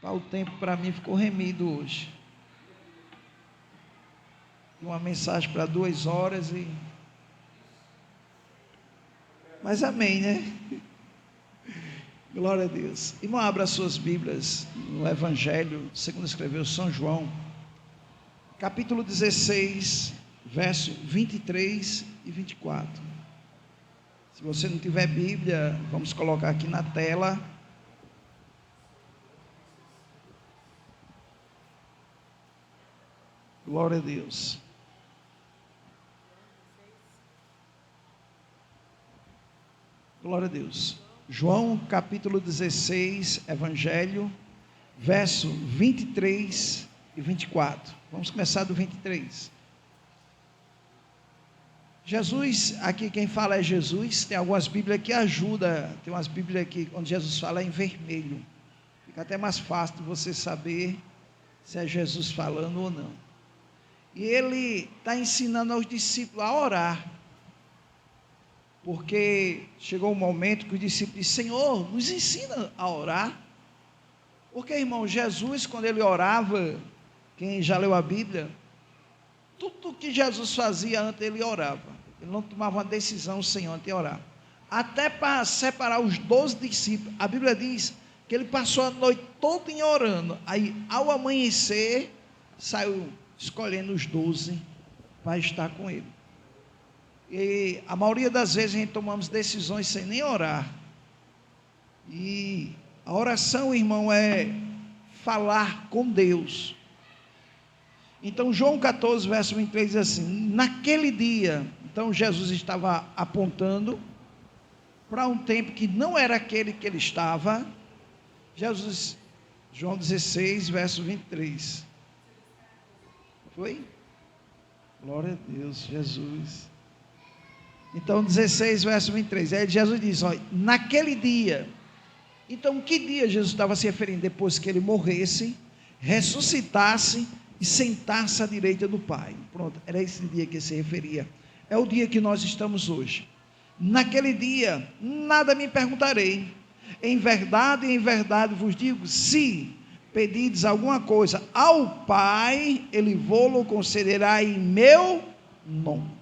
O tempo para mim ficou remido hoje. Uma mensagem para 2 horas e... Mas amém, né? Glória a Deus. Irmão, abra suas Bíblias no Evangelho, segundo escreveu São João, capítulo 16, verso 23 e 24. Se você não tiver Bíblia, vamos colocar aqui na tela. Glória a Deus. Glória a Deus. João capítulo 16, Evangelho, verso 23 e 24. Vamos começar do 23. Jesus, aqui quem fala é Jesus. Tem algumas Bíblias que ajudam. Tem umas Bíblias aqui onde Jesus fala em vermelho. Fica até mais fácil de você saber se é Jesus falando ou não. E ele está ensinando aos discípulos a orar. Porque chegou um momento que o discípulo disse: Senhor, nos ensina a orar. Porque, irmão, Jesus, quando ele orava, quem já leu a Bíblia, tudo que Jesus fazia antes ele orava. Ele não tomava uma decisão sem antes orar. Até para separar os 12 discípulos, a Bíblia diz que ele passou a noite toda orando. Aí, ao amanhecer, saiu escolhendo os 12 para estar com ele. E a maioria das vezes a gente tomamos decisões sem nem orar. E a oração, irmão, é falar com Deus. Então João 14, verso 23 diz assim: naquele dia, então Jesus estava apontando para um tempo que não era aquele que ele estava. Jesus, João 16, verso 23. Foi? Glória a Deus, Jesus. Então 16, verso 23, aí Jesus diz, olha, naquele dia. Então que dia Jesus estava se referindo? Depois que ele morresse, ressuscitasse e sentasse à direita do Pai. Pronto, era esse dia que ele se referia. É o dia que nós estamos hoje. Naquele dia, nada me perguntarei. Em verdade vos digo, se pedides alguma coisa ao Pai, Ele vô-lo concederá em meu nome.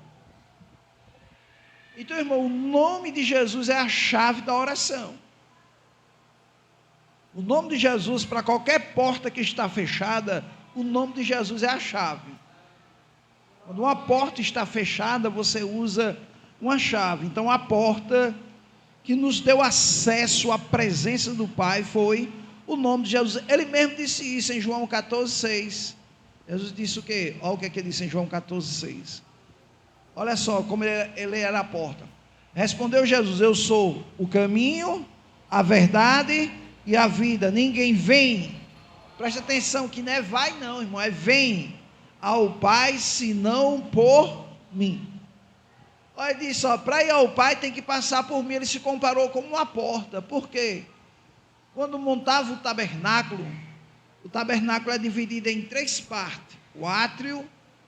Então, irmão, o nome de Jesus é a chave da oração. O nome de Jesus, para qualquer porta que está fechada, o nome de Jesus é a chave. Quando uma porta está fechada, você usa uma chave. Então, a porta que nos deu acesso à presença do Pai foi o nome de Jesus. Ele mesmo disse isso em João 14, 6. Jesus disse o quê? Olha o que ele disse em João 14, 6. Olha só como ele era a porta. Respondeu Jesus: eu sou o caminho, a verdade e a vida. Ninguém vem, presta atenção que não é vai não, irmão, é vem ao Pai senão por mim. Olha, ele disse, para ir ao Pai tem que passar por mim. Ele se comparou como uma porta. Por quê? Quando montava o tabernáculo é dividido em 3 partes: o átrio,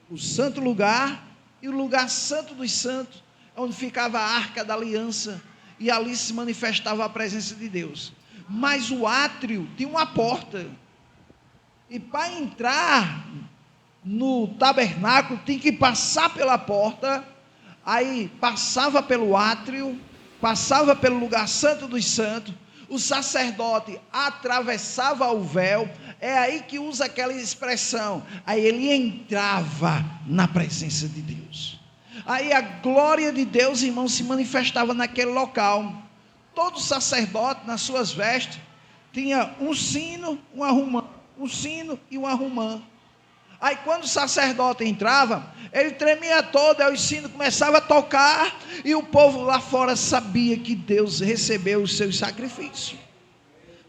o santo lugar e o lugar santo dos santos, onde ficava a arca da aliança, e ali se manifestava a presença de Deus. Mas o átrio tinha uma porta, e para entrar no tabernáculo tinha que passar pela porta. Aí passava pelo átrio, passava pelo lugar santo dos santos, o sacerdote atravessava o véu. É aí que usa aquela expressão, aí ele entrava na presença de Deus. Aí a glória de Deus, irmão, se manifestava naquele local. Todo sacerdote, nas suas vestes, tinha um sino, um arrumã, um sino e um arrumã. Aí quando o sacerdote entrava, ele tremia todo, aí o sino começava a tocar, e o povo lá fora sabia que Deus recebeu os seus sacrifícios.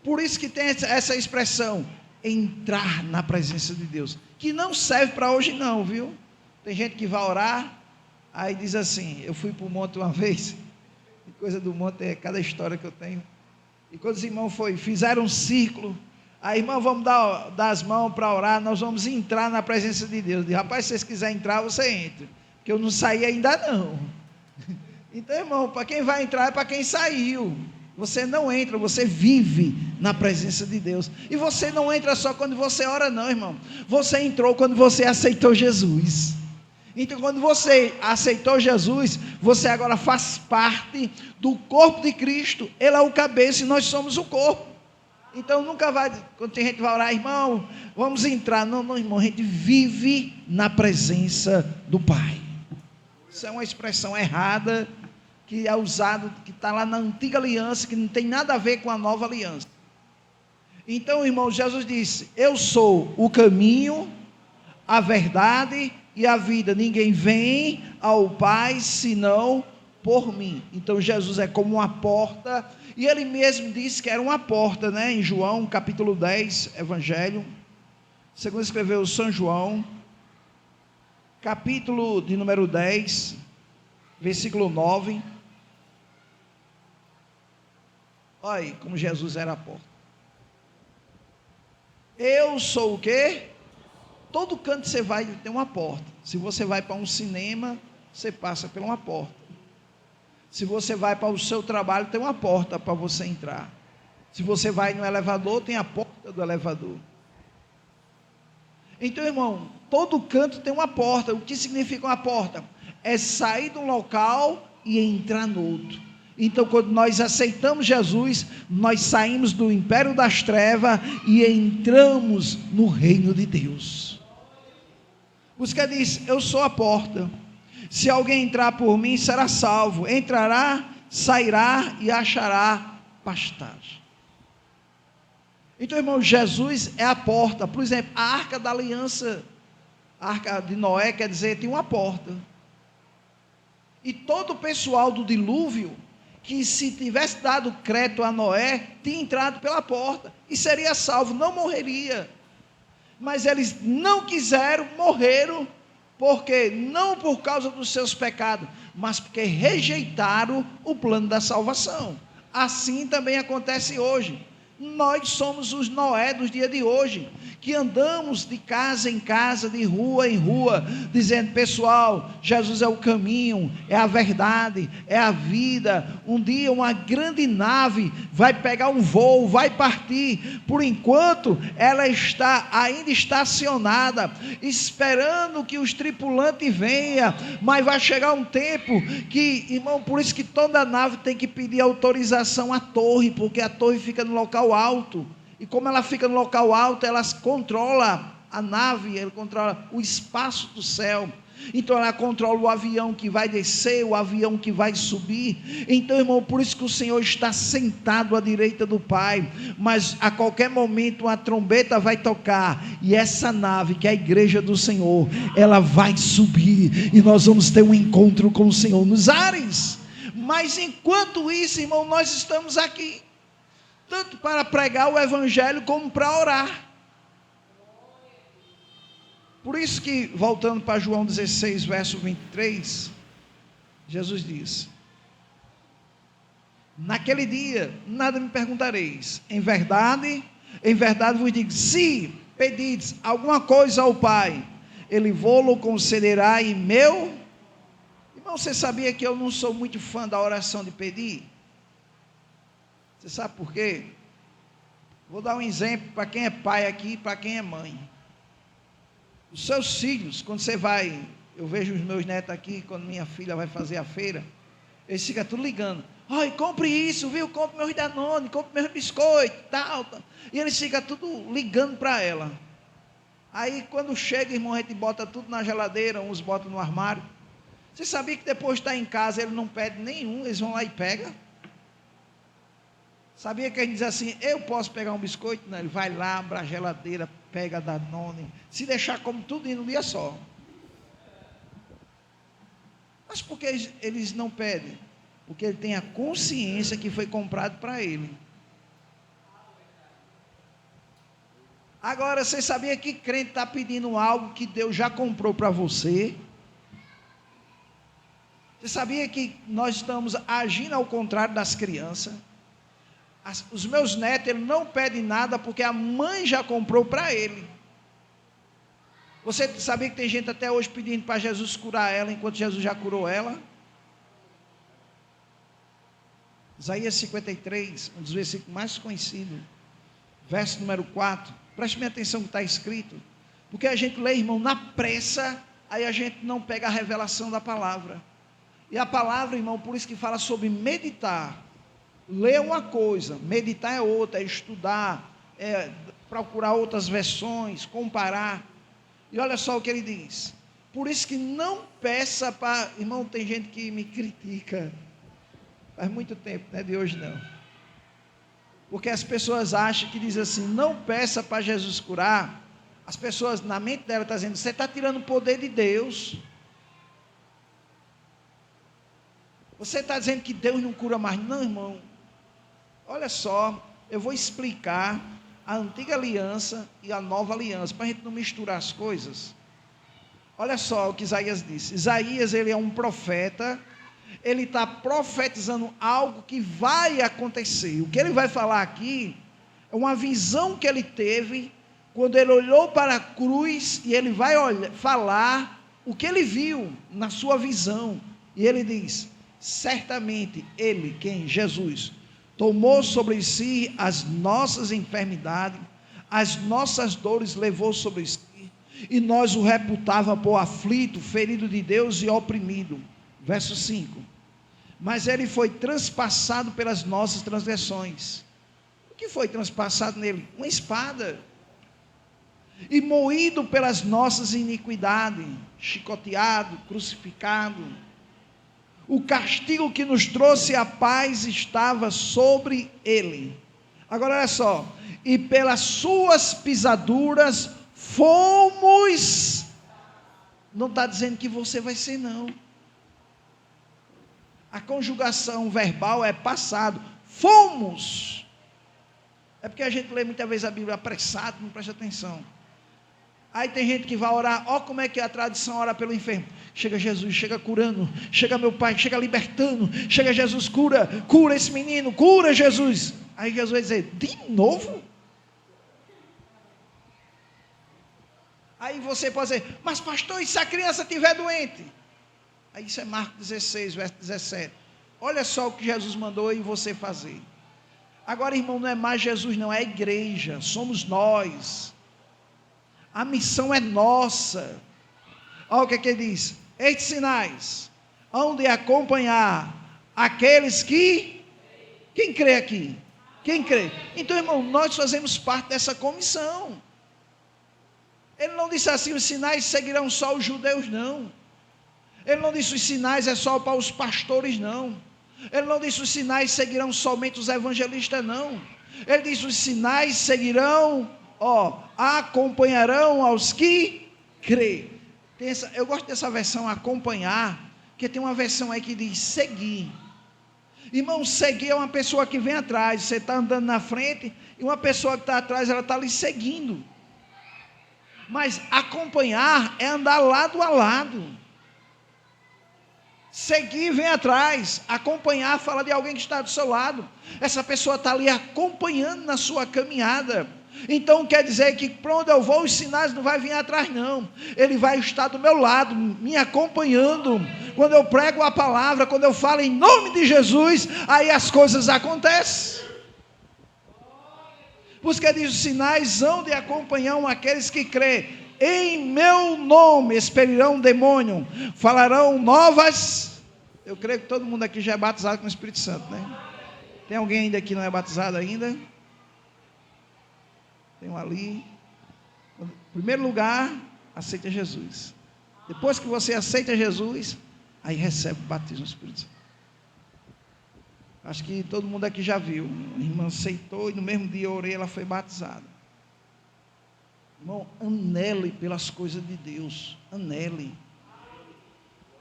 Por isso que tem essa expressão, entrar na presença de Deus, que não serve para hoje não, viu? Tem gente que vai orar, aí diz assim, eu fui para o monte uma vez, coisa do monte é cada história que eu tenho, e quando os irmãos fizeram um círculo, aí, irmão, vamos dar as mãos para orar, nós vamos entrar na presença de Deus. Eu disse, rapaz, se vocês quiserem entrar, você entra, porque eu não saí ainda não. Então, irmão, para quem vai entrar é para quem saiu. Você não entra, você vive na presença de Deus. E você não entra só quando você ora, não, irmão. Você entrou quando você aceitou Jesus. Então, quando você aceitou Jesus, você agora faz parte do corpo de Cristo. Ele é o cabeça e nós somos o corpo. Então, nunca vai, quando tem gente que vai orar, irmão, vamos entrar. Não, não, irmão, a gente vive na presença do Pai. Isso é uma expressão errada, que é usado, que está lá na antiga aliança, que não tem nada a ver com a nova aliança. Então, irmão, Jesus disse: eu sou o caminho, a verdade e a vida. Ninguém vem ao Pai senão por mim. Então Jesus é como uma porta, e ele mesmo disse que era uma porta, né? Em João capítulo 10, Evangelho, segundo escreveu São João, capítulo de número 10, versículo 9. Olha aí como Jesus era a porta. Eu sou o quê? Todo canto você vai tem uma porta. Se você vai para um cinema, você passa por uma porta. Se você vai para o seu trabalho, tem uma porta para você entrar. Se você vai no elevador, tem a porta do elevador. Então, irmão, todo canto tem uma porta. O que significa uma porta? É sair de um local e entrar no outro. Então, quando nós aceitamos Jesus, nós saímos do império das trevas e entramos no reino de Deus. Por isso que ele diz: eu sou a porta. Se alguém entrar por mim, será salvo. Entrará, sairá e achará pastagem. Então, irmão, Jesus é a porta. Por exemplo, a arca da aliança, a arca de Noé, quer dizer, tem uma porta. E todo o pessoal do dilúvio, que se tivesse dado crédito a Noé, tinha entrado pela porta e seria salvo, não morreria. Mas eles não quiseram, morreram. Porque não por causa dos seus pecados, mas porque rejeitaram o plano da salvação. Assim também acontece hoje. Nós somos os Noé dos dias de hoje, que andamos de casa em casa, de rua em rua, dizendo: pessoal, Jesus é o caminho, é a verdade, é a vida. Um dia uma grande nave vai pegar um voo, vai partir. Por enquanto ela está ainda estacionada, esperando que os tripulantes venham, mas vai chegar um tempo que, irmão, por isso que toda nave tem que pedir autorização à torre, porque a torre fica no local alto, e como ela fica no local alto, ela controla a nave, ela controla o espaço do céu. Então ela controla o avião que vai descer, o avião que vai subir. Então, irmão, por isso que o Senhor está sentado à direita do Pai. Mas a qualquer momento uma trombeta vai tocar, e essa nave, que é a igreja do Senhor, ela vai subir, e nós vamos ter um encontro com o Senhor nos ares. Mas enquanto isso, irmão, nós estamos aqui, tanto para pregar o evangelho como para orar. Por isso que, voltando para João 16, verso 23, Jesus diz: naquele dia nada me perguntareis, em verdade vos digo, se pedides alguma coisa ao Pai, Ele vô-lo concederá em meu. Irmão, você sabia que eu não sou muito fã da oração de pedir? Você sabe por quê? Vou dar um exemplo para quem é pai aqui e para quem é mãe. Os seus filhos, quando você vai, eu vejo os meus netos aqui, quando minha filha vai fazer a feira, eles ficam tudo ligando: ai, compre isso, viu? Compre meus Danone, compre meus biscoitos, tal. E eles ficam tudo ligando para ela. Aí quando chega, irmão, a gente bota tudo na geladeira, uns botam no armário. Você sabia que depois de estar em casa, ele não pede nenhum, eles vão lá e pegam? Sabia que a gente diz assim: eu posso pegar um biscoito? Não, ele vai lá, abre a geladeira, pega a Danone, se deixar como tudo em um dia só. Mas por que eles não pedem? Porque ele tem a consciência que foi comprado para ele. Agora, você sabia que crente está pedindo algo que Deus já comprou para você? Você sabia que nós estamos agindo ao contrário das crianças? Os meus netos, eles não pedem nada porque a mãe já comprou para ele. Você sabia que tem gente até hoje pedindo para Jesus curar ela, enquanto Jesus já curou ela? Isaías 53, um dos versículos mais conhecidos, verso número 4, preste bem atenção no que está escrito, porque a gente lê, irmão, na pressa, aí a gente não pega a revelação da palavra, e a palavra, irmão, por isso que fala sobre meditar. Ler uma coisa, meditar é outra, é estudar, é procurar outras versões, comparar, e olha só o que ele diz, por isso que não peça para, irmão, tem gente que me critica, faz muito tempo, não é de hoje não, porque as pessoas acham que diz assim, não peça para Jesus curar, as pessoas na mente dela estão dizendo, você está tirando o poder de Deus, você está dizendo que Deus não cura mais, não irmão, olha só, eu vou explicar a antiga aliança e a nova aliança, para a gente não misturar as coisas. Olha só o que Isaías disse, Isaías ele é um profeta, ele está profetizando algo que vai acontecer, o que ele vai falar aqui, é uma visão que ele teve, quando ele olhou para a cruz, e ele vai falar o que ele viu na sua visão, e ele diz, certamente ele, quem? Jesus, tomou sobre si as nossas enfermidades, as nossas dores levou sobre si, e nós o reputava por aflito, ferido de Deus e oprimido. Verso 5, mas ele foi transpassado pelas nossas transgressões. O que foi transpassado nele? Uma espada. E moído pelas nossas iniquidades, chicoteado, crucificado. O castigo que nos trouxe a paz estava sobre ele. Agora olha só, e pelas suas pisaduras fomos, não está dizendo que você vai ser não, a conjugação verbal é passado, fomos, é porque a gente lê muitas vezes a Bíblia apressado, não presta atenção, aí tem gente que vai orar, ó como é que a tradição ora pelo enfermo, chega Jesus, chega curando, chega meu Pai, chega libertando, chega Jesus, cura esse menino, cura Jesus, aí Jesus vai dizer, de novo? Aí você pode dizer, mas pastor, e se a criança estiver doente? Aí isso é Marcos 16, verso 17. Olha só o que Jesus mandou em você fazer. Agora, irmão, não é mais Jesus, não, é a igreja, somos nós. A missão é nossa. Olha o que ele diz. Estes sinais hão de acompanhar aqueles que... Quem crê aqui? Quem crê? Então, irmão, nós fazemos parte dessa comissão. Ele não disse assim, os sinais seguirão só os judeus, não. Ele não disse os sinais é só para os pastores, não. Ele não disse os sinais seguirão somente os evangelistas, não. Ele disse os sinais seguirão, acompanharão aos que crê. Eu gosto dessa versão acompanhar, porque tem uma versão aí que diz seguir. Irmão, seguir é uma pessoa que vem atrás, você está andando na frente, e uma pessoa que está atrás, ela está lhe seguindo. Mas acompanhar é andar lado a lado. Seguir vem atrás, acompanhar fala de alguém que está do seu lado. Essa pessoa está ali acompanhando na sua caminhada. Então quer dizer que para onde eu vou os sinais não vai vir atrás não. Ele vai estar do meu lado, me acompanhando. Quando eu prego a palavra, quando eu falo em nome de Jesus, aí as coisas acontecem. Porque diz, os sinais hão de acompanhar aqueles que crêem. Em meu nome expelirão demônio, falarão novas. Eu creio que todo mundo aqui já é batizado com o Espírito Santo, né? Tem alguém ainda que não é batizado ainda? Tem um ali. Em primeiro lugar, aceita Jesus. Depois que você aceita Jesus, aí recebe o batismo do Espírito Santo. Acho que todo mundo aqui já viu. A irmã aceitou e no mesmo dia eu orei, ela foi batizada. Irmão, anele pelas coisas de Deus. Anele.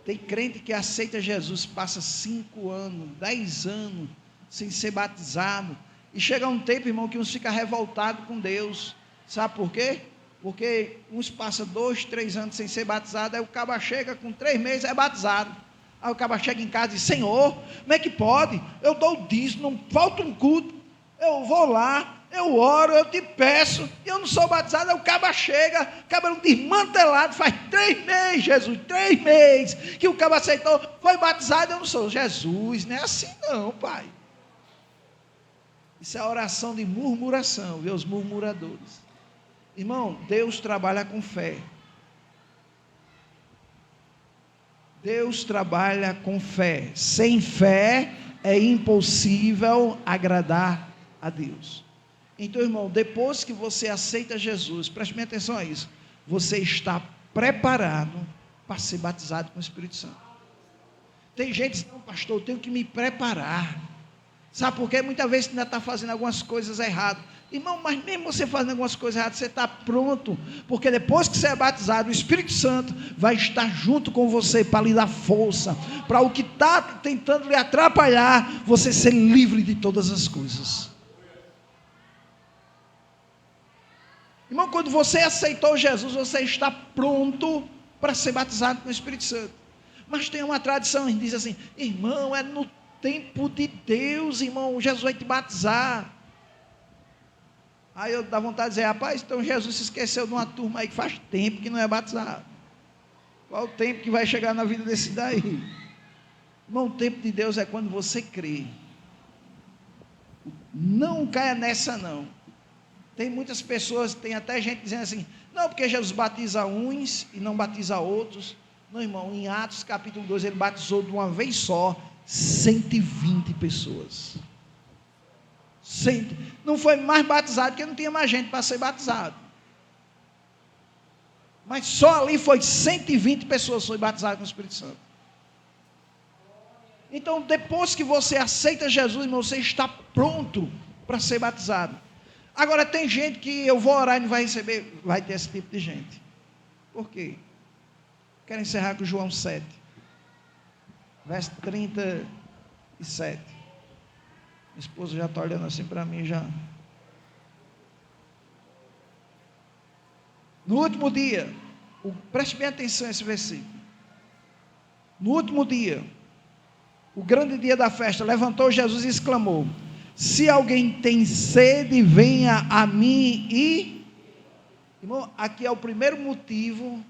Tem crente que aceita Jesus, passa 5 anos, 10 anos, sem ser batizado. E chega um tempo, irmão, que uns ficam revoltados com Deus. Sabe por quê? Porque uns passam 2, 3 anos sem ser batizado, aí o caba chega com 3 meses, é batizado. Aí o caba chega em casa e diz, Senhor, como é que pode? Eu dou o dízimo, não falta um culto, eu vou lá, eu oro, eu te peço, e eu não sou batizado. Aí o caba chega, cabelo desmantelado, faz 3 meses, Jesus, 3 meses, que o caba aceitou, foi batizado, eu não sou. Jesus, não é assim não, pai. Isso é oração de murmuração, viu, os murmuradores. Irmão, Deus trabalha com fé. Deus trabalha com fé. Sem fé é impossível agradar a Deus. Então, irmão, depois que você aceita Jesus, preste bem atenção a isso, você está preparado para ser batizado com o Espírito Santo. Tem gente que diz, não, pastor, eu tenho que me preparar. Sabe por quê? Muitas vezes você ainda está fazendo algumas coisas erradas. Irmão, mas mesmo você fazendo algumas coisas erradas, você está pronto, porque depois que você é batizado, o Espírito Santo vai estar junto com você para lhe dar força, para o que está tentando lhe atrapalhar, você ser livre de todas as coisas. Irmão, quando você aceitou Jesus, você está pronto para ser batizado com o Espírito Santo. Mas tem uma tradição, que diz assim, irmão, é no tempo de Deus, irmão, Jesus vai te batizar. Aí eu dá vontade de dizer, rapaz, então Jesus se esqueceu de uma turma aí que faz tempo que não é batizado. Qual o tempo que vai chegar na vida desse daí? Irmão, o tempo de Deus é quando você crê. Não caia nessa não. Tem muitas pessoas, tem até gente dizendo assim, não, porque Jesus batiza uns e não batiza outros. Não, irmão, em Atos capítulo 2, ele batizou de uma vez só 120 pessoas. Não foi mais batizado, porque não tinha mais gente para ser batizado. Mas só ali foi 120 pessoas foi batizadas com o Espírito Santo. Então, depois que você aceita Jesus, irmão, você está pronto para ser batizado. Agora, tem gente que eu vou orar e não vai receber, vai ter esse tipo de gente. Por quê? Quero encerrar com João 7, verso 37. Minha esposa já está olhando assim para mim já. No último dia, preste bem atenção a esse versículo. No último dia, o grande dia da festa, levantou Jesus e exclamou: se alguém tem sede, venha a mim e... Irmão, aqui é o primeiro motivo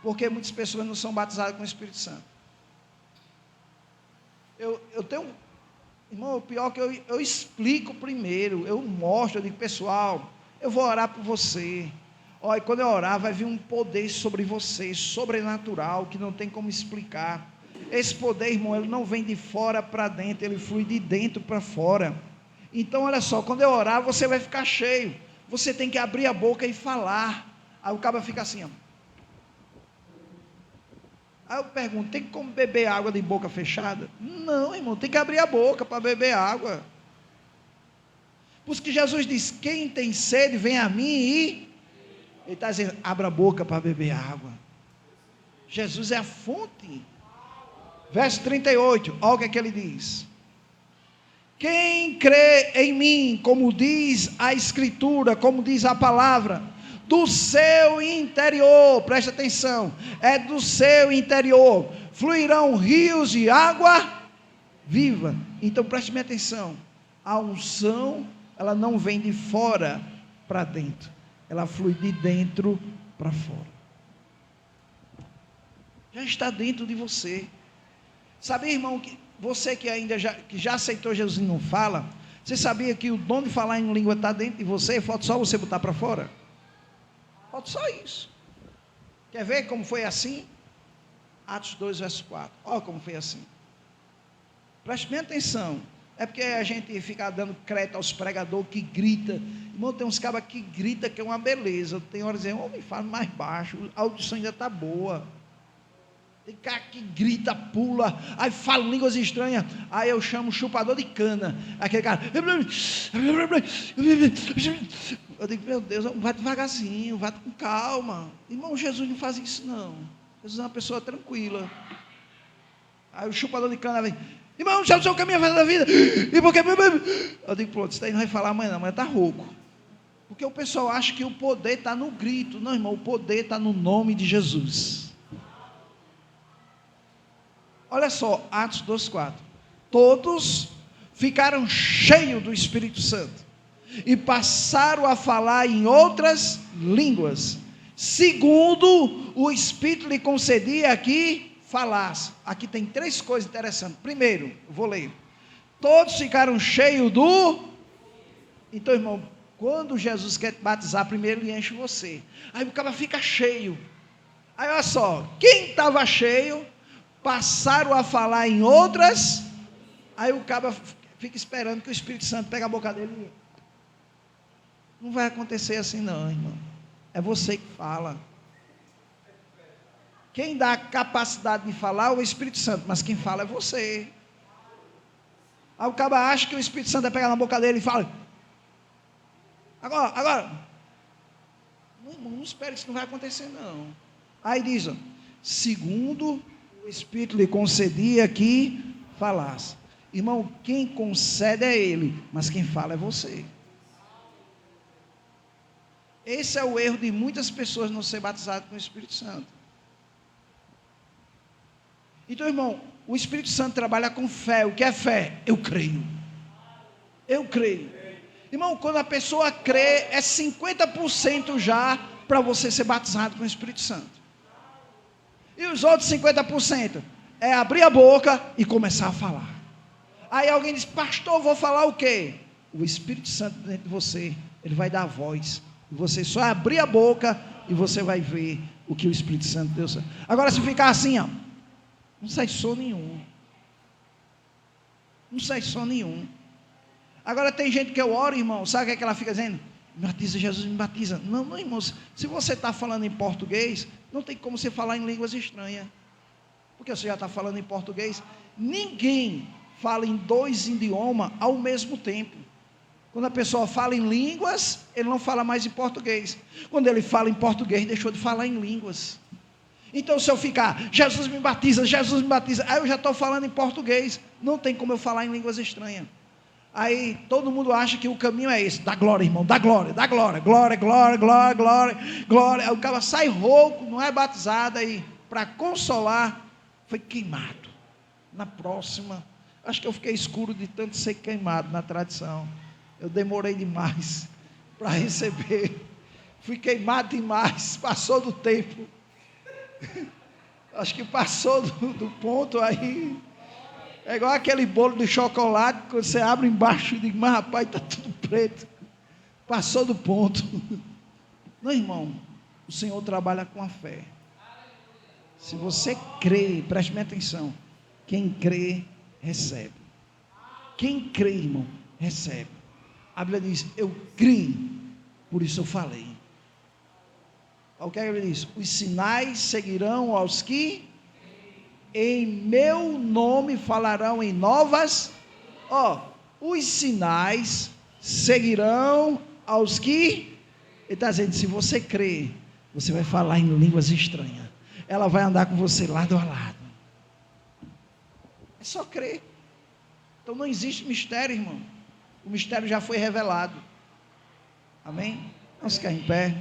porque muitas pessoas não são batizadas com o Espírito Santo. Eu tenho... Irmão, o pior é que eu explico primeiro, eu mostro, eu digo, pessoal, eu vou orar por você. Olha, quando eu orar, vai vir um poder sobre você, sobrenatural, que não tem como explicar. Esse poder, irmão, ele não vem de fora para dentro, ele flui de dentro para fora. Então, olha só, quando eu orar, você vai ficar cheio. Você tem que abrir a boca e falar. Aí o cara fica assim, ó. Aí eu pergunto, tem como beber água de boca fechada? Não, irmão, tem que abrir a boca para beber água. Por isso que Jesus diz, quem tem sede, vem a mim e... Ele está dizendo, abra a boca para beber água. Jesus é a fonte. Verso 38, olha o que é que ele diz. Quem crê em mim, como diz a Escritura, como diz a palavra, do seu interior, presta atenção, é do seu interior, fluirão rios de água viva. Então preste bem atenção, a unção, ela não vem de fora para dentro, ela flui de dentro para fora. Já está dentro de você. Sabia, irmão, que você que ainda já aceitou Jesus e não fala, você sabia que o dom de falar em língua está dentro de você, falta só você botar para fora? Falta só isso. Quer ver como foi assim? Atos 2, verso 4. Olha como foi assim. Preste bem atenção. É porque a gente fica dando crédito aos pregadores que grita. Irmão, tem uns cabas que grita que é uma beleza. Tem horas dizendo, homem, fala mais baixo, a audição ainda está boa. Tem cara que grita, pula, aí fala línguas estranhas, aí eu chamo chupador de cana, aquele cara, eu digo, meu Deus, vai devagarzinho, vai com calma, irmão, Jesus não faz isso não, Jesus é uma pessoa tranquila. Aí o chupador de cana vem, irmão, já o caminho da vida, e porque, eu digo, pronto, isso daí não vai falar amanhã não, amanhã está rouco, porque o pessoal acha que o poder está no grito. Não, irmão, o poder está no nome de Jesus. Olha só, Atos 2,4. Todos ficaram cheios do Espírito Santo e passaram a falar em outras línguas, segundo o Espírito lhe concedia que falasse. Aqui tem três coisas interessantes. Primeiro, vou ler. Todos ficaram cheios do... Então, irmão, quando Jesus quer te batizar, primeiro ele enche você. Aí o cara fica cheio. Aí olha só, quem estava cheio, passaram a falar em outras. Aí o cara fica esperando que o Espírito Santo pegue a boca dele. Não vai acontecer assim não, irmão. É você que fala. Quem dá a capacidade de falar é o Espírito Santo, mas quem fala é você. Aí o cara acha que o Espírito Santo vai pegar na boca dele e fala: agora. Não, irmão, não espere, isso não vai acontecer não. Aí diz, ó, segundo o Espírito lhe concedia que falasse. Irmão, quem concede é ele, mas quem fala é você. Esse é o erro de muitas pessoas não ser batizadas com o Espírito Santo. Então, irmão, o Espírito Santo trabalha com fé. O que é fé? Eu creio. Eu creio. Irmão, quando a pessoa crê, é 50% já para você ser batizado com o Espírito Santo. E os outros 50% é abrir a boca e começar a falar. Aí alguém diz: pastor, vou falar o quê? O Espírito Santo dentro de você, ele vai dar a voz. E você só abrir a boca e você vai ver o que o Espírito Santo deu. Agora, se ficar assim, ó, não sai som nenhum. Não sai som nenhum. Agora tem gente que eu oro, irmão, sabe o que ela fica dizendo? Me batiza, Jesus, me batiza. Não, irmão, se você está falando em português, não tem como você falar em línguas estranhas. Porque você já está falando em português. Ninguém fala em dois idiomas ao mesmo tempo. Quando a pessoa fala em línguas, ele não fala mais em português. Quando ele fala em português, deixou de falar em línguas. Então, se eu ficar, Jesus me batiza, aí eu já estou falando em português. Não tem como eu falar em línguas estranhas. Aí todo mundo acha que o caminho é esse: dá glória, irmão, dá glória, glória. Aí o cara sai rouco, não é batizado, aí para consolar, foi queimado. Na próxima, acho que eu fiquei escuro de tanto ser queimado na tradição. Eu demorei demais para receber, fui queimado demais, passou do tempo. Acho que passou do ponto aí. É igual aquele bolo de chocolate que você abre embaixo e diz: mas rapaz, está tudo preto. Passou do ponto. Não, irmão, o Senhor trabalha com a fé. Se você crê, preste bem atenção, quem crê, recebe. Quem crê, irmão, recebe. A Bíblia diz: eu criei, por isso eu falei. O que a Bíblia diz? Os sinais seguirão aos que em meu nome falarão em novas. Os sinais seguirão aos que. Ele está dizendo: se você crê, você vai falar em línguas estranhas. Ela vai andar com você lado a lado. É só crer. Então não existe mistério, irmão. O mistério já foi revelado. Amém? Vamos ficar em pé.